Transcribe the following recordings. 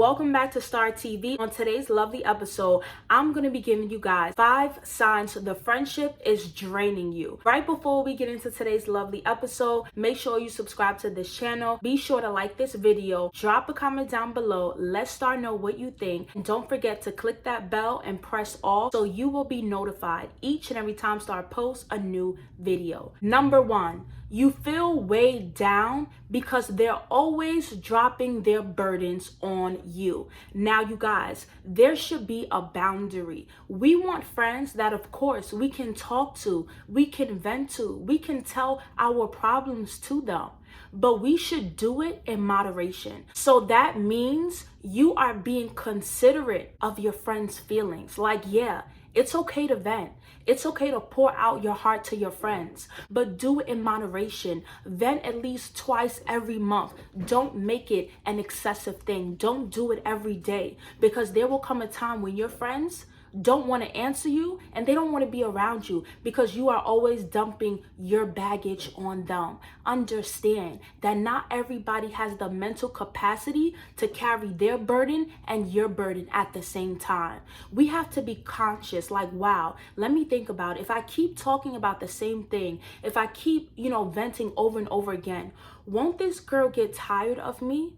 welcome back to Star TV. On today's lovely episode, I'm going to be giving you guys 5 signs the friendship is draining you. Right before we get into today's lovely episode, make sure you subscribe to this channel. Be sure to like this video, drop a comment down below, let Star know what you think, and don't forget to click that bell and press all so you will be notified each and every time Star posts a new video. Number 1, you feel weighed down because they're always dropping their burdens on you. Now, you guys, there should be a boundary. We want friends that, of course, we can talk to, we can vent to, we can tell our problems to them. But we should do it in moderation. So that means you are being considerate of your friend's feelings. Like, yeah, it's okay to vent. It's okay to pour out your heart to your friends, but do it in moderation. Vent at least twice every month. Don't make it an excessive thing. Don't do it every day, because there will come a time when your friends don't want to answer you and they don't want to be around you because you are always dumping your baggage on them. Understand that not everybody has the mental capacity to carry their burden and your burden at the same time. We have to be conscious, like, wow, let me think about it. If I keep talking about the same thing, if I keep, venting over and over again, won't this girl get tired of me?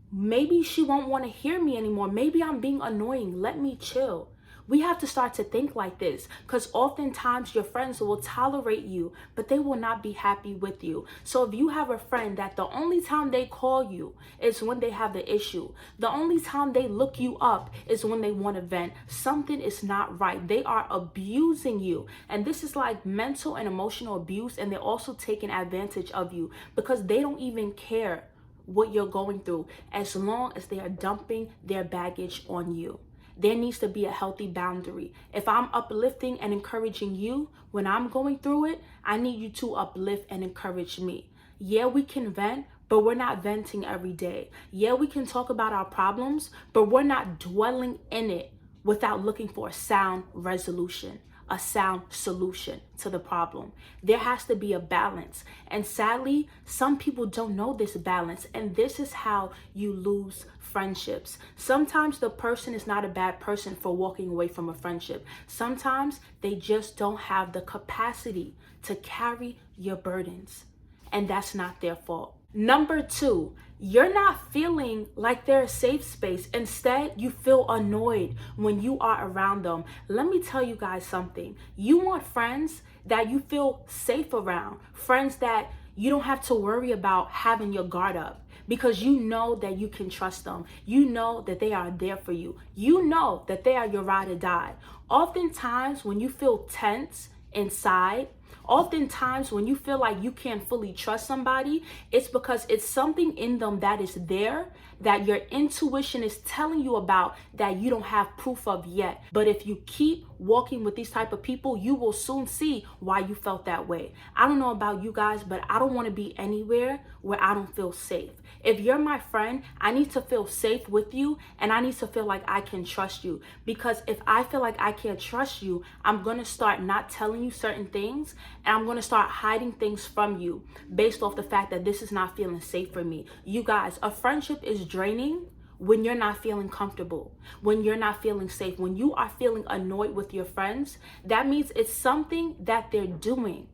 Maybe she won't want to hear me anymore. Maybe I'm being annoying. Let me chill. We have to start to think like this, because oftentimes your friends will tolerate you, but they will not be happy with you. So if you have a friend that the only time they call you is when they have the issue, the only time they look you up is when they want to vent, something is not right. They are abusing you. And this is like mental and emotional abuse. And they're also taking advantage of you because they don't even care what you're going through as long as they are dumping their baggage on you. There needs to be a healthy boundary. If I'm uplifting and encouraging you when I'm going through it, I need you to uplift and encourage me. Yeah, we can vent, but we're not venting every day. Yeah, we can talk about our problems, but we're not dwelling in it without looking for a sound resolution, a sound solution to the problem. There has to be a balance. And sadly, some people don't know this balance. And this is how you lose friendships. Sometimes the person is not a bad person for walking away from a friendship. Sometimes they just don't have the capacity to carry your burdens. And that's not their fault. Number 2, you're not feeling like they're a safe space. Instead, you feel annoyed when you are around them. Let me tell you guys something. You want friends that you feel safe around, friends that you don't have to worry about having your guard up, because you know that you can trust them. You know that they are there for you. You know that they are your ride or die. Oftentimes, when you feel tense inside, oftentimes when you feel like you can't fully trust somebody, it's because it's something in them that is there that your intuition is telling you about that you don't have proof of yet. But if you keep walking with these type of people, you will soon see why you felt that way. I don't know about you guys, but I don't want to be anywhere where I don't feel safe. If you're my friend, I need to feel safe with you, and I need to feel like I can trust you. Because if I feel like I can't trust you, I'm going to start not telling you certain things, and I'm going to start hiding things from you based off the fact that this is not feeling safe for me. You guys, a friendship is draining when you're not feeling comfortable, when you're not feeling safe, when you are feeling annoyed with your friends. That means it's something that they're doing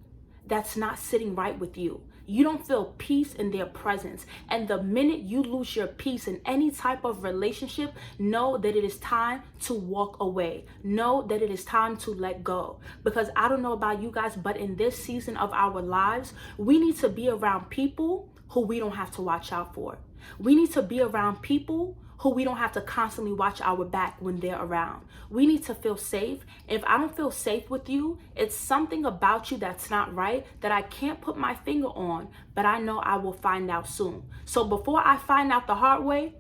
that's not sitting right with you. You don't feel peace in their presence. And the minute you lose your peace in any type of relationship, know that it is time to walk away. Know that it is time to let go. Because I don't know about you guys, but in this season of our lives, we need to be around people who we don't have to watch out for. We need to be around people who we don't have to constantly watch our back when they're around. We need to feel safe. If I don't feel safe with you, it's something about you that's not right that I can't put my finger on, but I know I will find out soon. So before I find out the hard way,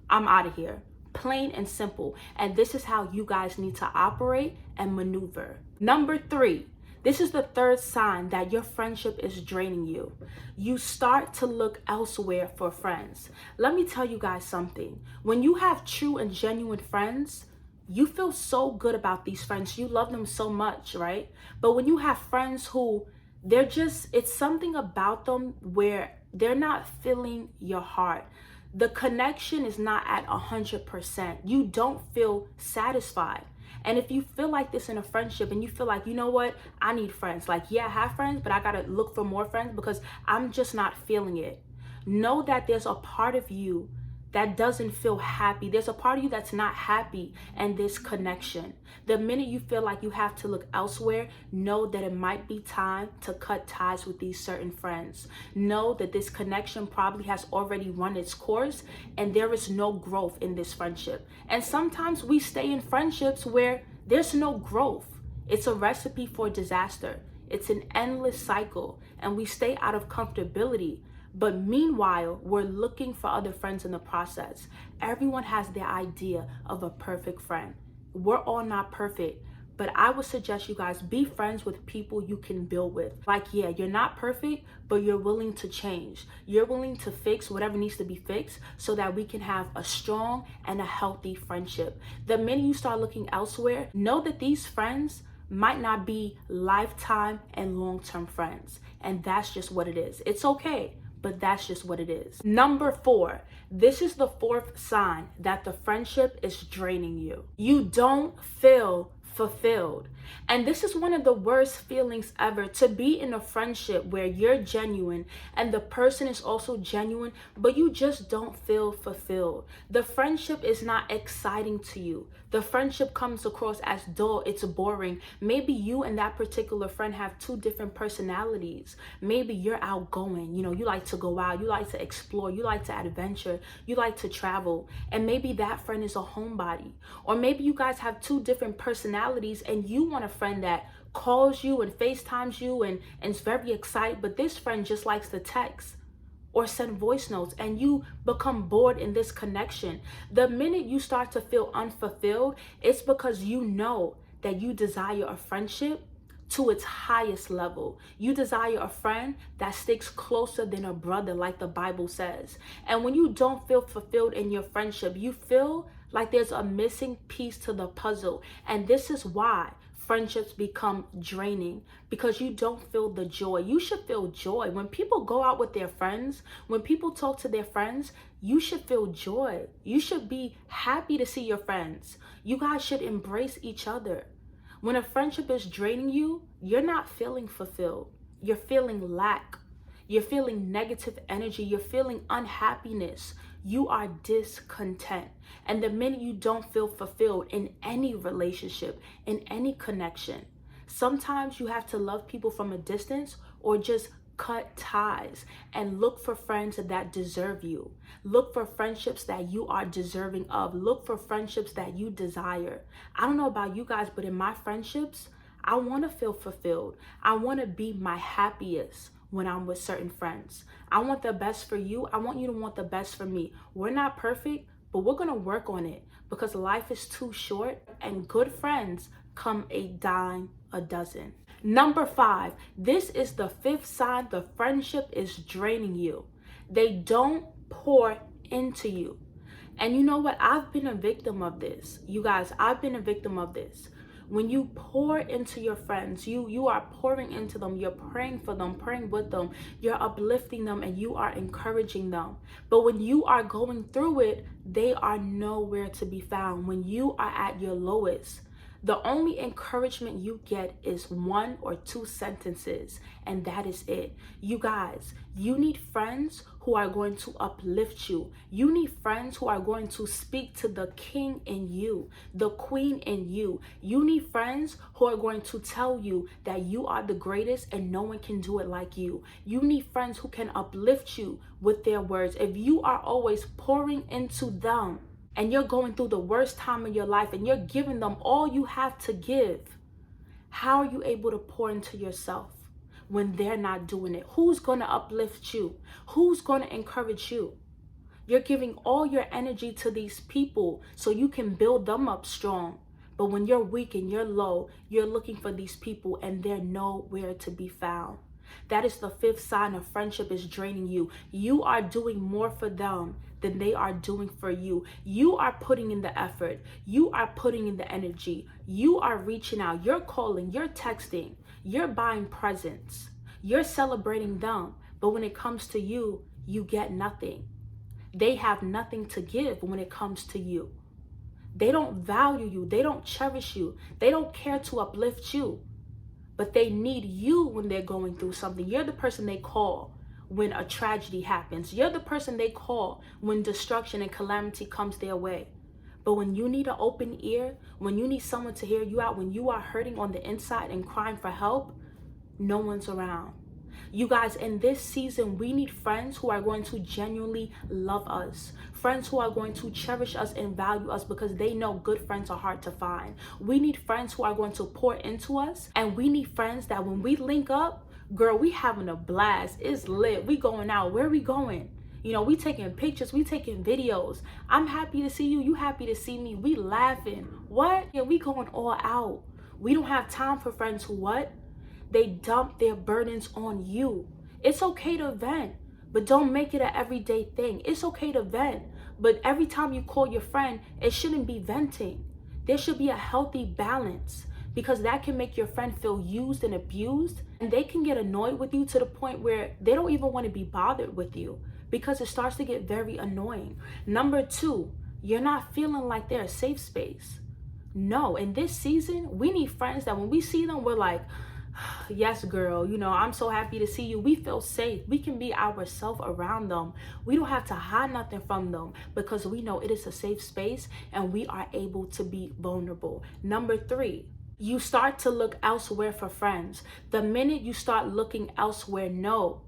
I'm out of here. Plain and simple. And this is how you guys need to operate and maneuver. Number 3. This is the 3rd sign that your friendship is draining you. You start to look elsewhere for friends. Let me tell you guys something. When you have true and genuine friends, you feel so good about these friends. You love them so much, right? But when you have friends who it's something about them where they're not filling your heart. The connection is not at 100%. You don't feel satisfied. And if you feel like this in a friendship and you feel like, you know what, I need friends. Like, yeah, I have friends, but I got to look for more friends because I'm just not feeling it. Know that there's a part of you that doesn't feel happy. There's a part of you that's not happy in this connection. The minute you feel like you have to look elsewhere, know that it might be time to cut ties with these certain friends. Know that this connection probably has already run its course and there is no growth in this friendship. And sometimes we stay in friendships where there's no growth. It's a recipe for disaster. It's an endless cycle and we stay out of comfortability. But meanwhile, we're looking for other friends in the process. Everyone has their idea of a perfect friend. We're all not perfect, but I would suggest you guys be friends with people you can build with. Like, yeah, you're not perfect, but you're willing to change. You're willing to fix whatever needs to be fixed so that we can have a strong and a healthy friendship. The minute you start looking elsewhere, know that these friends might not be lifetime and long-term friends. And that's just what it is. It's okay, but that's just what it is. Number 4, this is the 4th sign that the friendship is draining you. You don't feel fulfilled. And this is one of the worst feelings ever, to be in a friendship where you're genuine and the person is also genuine, but you just don't feel fulfilled. The friendship is not exciting to you. The friendship comes across as dull, it's boring. Maybe you and that particular friend have 2 different personalities. Maybe you're outgoing, you like to go out, you like to explore, you like to adventure, you like to travel. And maybe that friend is a homebody. Or maybe you guys have 2 different personalities and you want a friend that calls you and FaceTimes you and is very excited, but this friend just likes to text or send voice notes, and you become bored in this connection. The minute you start to feel unfulfilled, it's because you know that you desire a friendship to its highest level. You desire a friend that sticks closer than a brother, like the Bible says. And when you don't feel fulfilled in your friendship, you feel like there's a missing piece to the puzzle. And this is why friendships become draining, because you don't feel the joy. You should feel joy. When people go out with their friends, when people talk to their friends, you should feel joy. You should be happy to see your friends. You guys should embrace each other. When a friendship is draining you, you're not feeling fulfilled. You're feeling lack. You're feeling negative energy. You're feeling unhappiness. You are discontent. And the minute you don't feel fulfilled in any relationship, in any connection, sometimes you have to love people from a distance or just cut ties and look for friends that deserve you. Look for friendships that you are deserving of. Look for friendships that you desire. I don't know about you guys, but in my friendships, I want to feel fulfilled. I want to be my happiest when I'm with certain friends. I want the best for you. I want you to want the best for me. We're not perfect, but we're going to work on it because life is too short and good friends come a dime a dozen. Number 5, this is the 5th sign the friendship is draining you. They don't pour into you. And you know what? I've been a victim of this. You guys, I've been a victim of this. When you pour into your friends, you are pouring into them, you're praying for them, praying with them, you're uplifting them, and you are encouraging them. But when you are going through it, they are nowhere to be found. When you are at your lowest, the only encouragement you get is 1 or 2 sentences, and that is it. You guys, you need friends who are going to uplift you. You need friends who are going to speak to the king in you, the queen in you. You need friends who are going to tell you that you are the greatest and no one can do it like you. You need friends who can uplift you with their words. If you are always pouring into them, and you're going through the worst time of your life and you're giving them all you have to give, how are you able to pour into yourself when they're not doing it? Who's going to uplift you? Who's going to encourage you? You're giving all your energy to these people so you can build them up strong. But when you're weak and you're low, you're looking for these people and they're nowhere to be found. That is the 5th sign of friendship is draining you. You are doing more for them than they are doing for you. You are putting in the effort. You are putting in the energy. You are reaching out. You're calling. You're texting. You're buying presents. You're celebrating them. But when it comes to you, you get nothing. They have nothing to give when it comes to you. They don't value you. They don't cherish you. They don't care to uplift you. But they need you when they're going through something. You're the person they call when a tragedy happens. You're the person they call when destruction and calamity comes their way. But when you need an open ear, when you need someone to hear you out, when you are hurting on the inside and crying for help, no one's around. You guys, in this season, we need friends who are going to genuinely love us. Friends who are going to cherish us and value us, because they know good friends are hard to find. We need friends who are going to pour into us. And we need friends that when we link up, girl, we having a blast. It's lit. We going out. Where are we going? You know, we taking pictures, we taking videos. I'm happy to see you. You happy to see me. We laughing. What? Yeah, we going all out. We don't have time for friends who what? They dump their burdens on you. It's okay to vent, but don't make it an everyday thing. It's okay to vent, but every time you call your friend, it shouldn't be venting. There should be a healthy balance, because that can make your friend feel used and abused, and they can get annoyed with you to the point where they don't even want to be bothered with you, because it starts to get very annoying. Number two, you're not feeling like they're a safe space. No, in this season, we need friends that when we see them, we're like, yes, girl, you know, I'm so happy to see you. We feel safe. We can be ourselves around them. We don't have to hide nothing from them, because we know it is a safe space and we are able to be vulnerable. Number three, you start to look elsewhere for friends. The minute you start looking elsewhere, know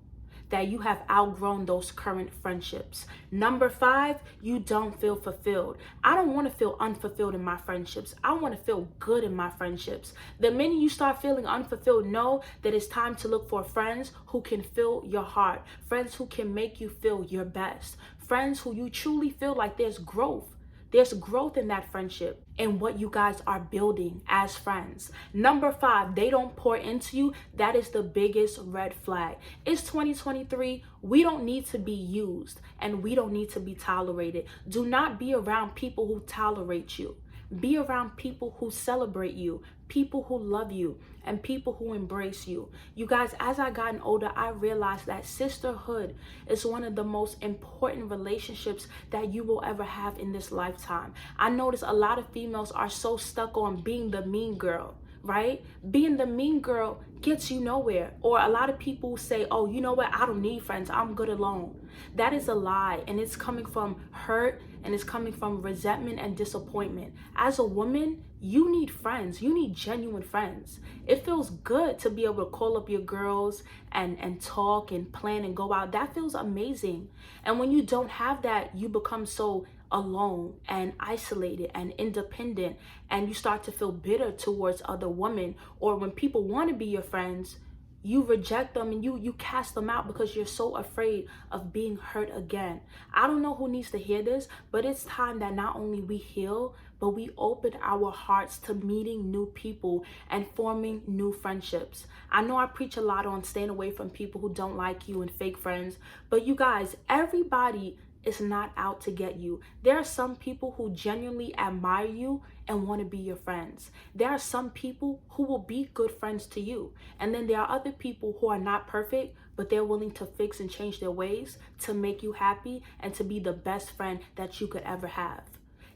that you have outgrown those current friendships. Number five, you don't feel fulfilled. I don't want to feel unfulfilled in my friendships. I want to feel good in my friendships. The minute you start feeling unfulfilled, know that it's time to look for friends who can fill your heart, friends who can make you feel your best, friends who you truly feel like there's growth. There's growth in that friendship and what you guys are building as friends. Number five, they don't pour into you. That is the biggest red flag. It's 2023. We don't need to be used and we don't need to be tolerated. Do not be around people who tolerate you. Be around people who celebrate you, people who love you, and people who embrace you. You guys, as I gotten older, I realized that sisterhood is one of the most important relationships that you will ever have in this lifetime. I notice a lot of females are so stuck on being the mean girl, right? Being the mean girl gets you nowhere. Or a lot of people say, oh, you know what? I don't need friends. I'm good alone. That is a lie. And it's coming from hurt, and it's coming from resentment and disappointment. As a woman, you need friends. You need genuine friends. It feels good to be able to call up your girls and talk and plan and go out. That feels amazing. And when you don't have that, you become so alone and isolated and independent, and you start to feel bitter towards other women. Or when people want to be your friends, you reject them and you cast them out because you're so afraid of being hurt again. I don't know who needs to hear this, but it's time that not only we heal, but we open our hearts to meeting new people and forming new friendships. I know I preach a lot on staying away from people who don't like you and fake friends, but you guys, everybody is not out to get you. There are some people who genuinely admire you and want to be your friends. There are some people who will be good friends to you. And then there are other people who are not perfect, but they're willing to fix and change their ways to make you happy and to be the best friend that you could ever have.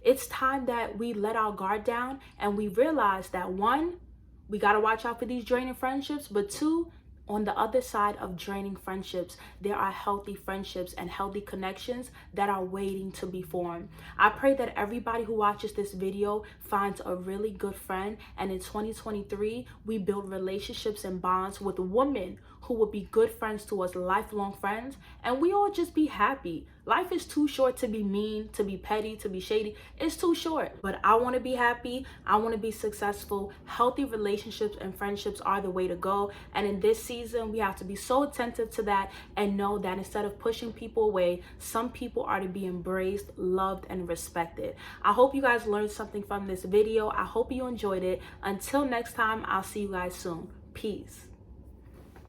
It's time that we let our guard down and we realize that one, we got to watch out for these draining friendships, but two, on the other side of draining friendships, there are healthy friendships and healthy connections that are waiting to be formed. I pray that everybody who watches this video finds a really good friend, and in 2023, we build relationships and bonds with women who will be good friends to us, lifelong friends, and we all just be happy. Life is too short to be mean, to be petty, to be shady. It's too short. But I want to be happy. I want to be successful. Healthy relationships and friendships are the way to go. And in this season, we have to be so attentive to that and know that instead of pushing people away, some people are to be embraced, loved, and respected. I hope you guys learned something from this video. I hope you enjoyed it. Until next time, I'll see you guys soon. Peace.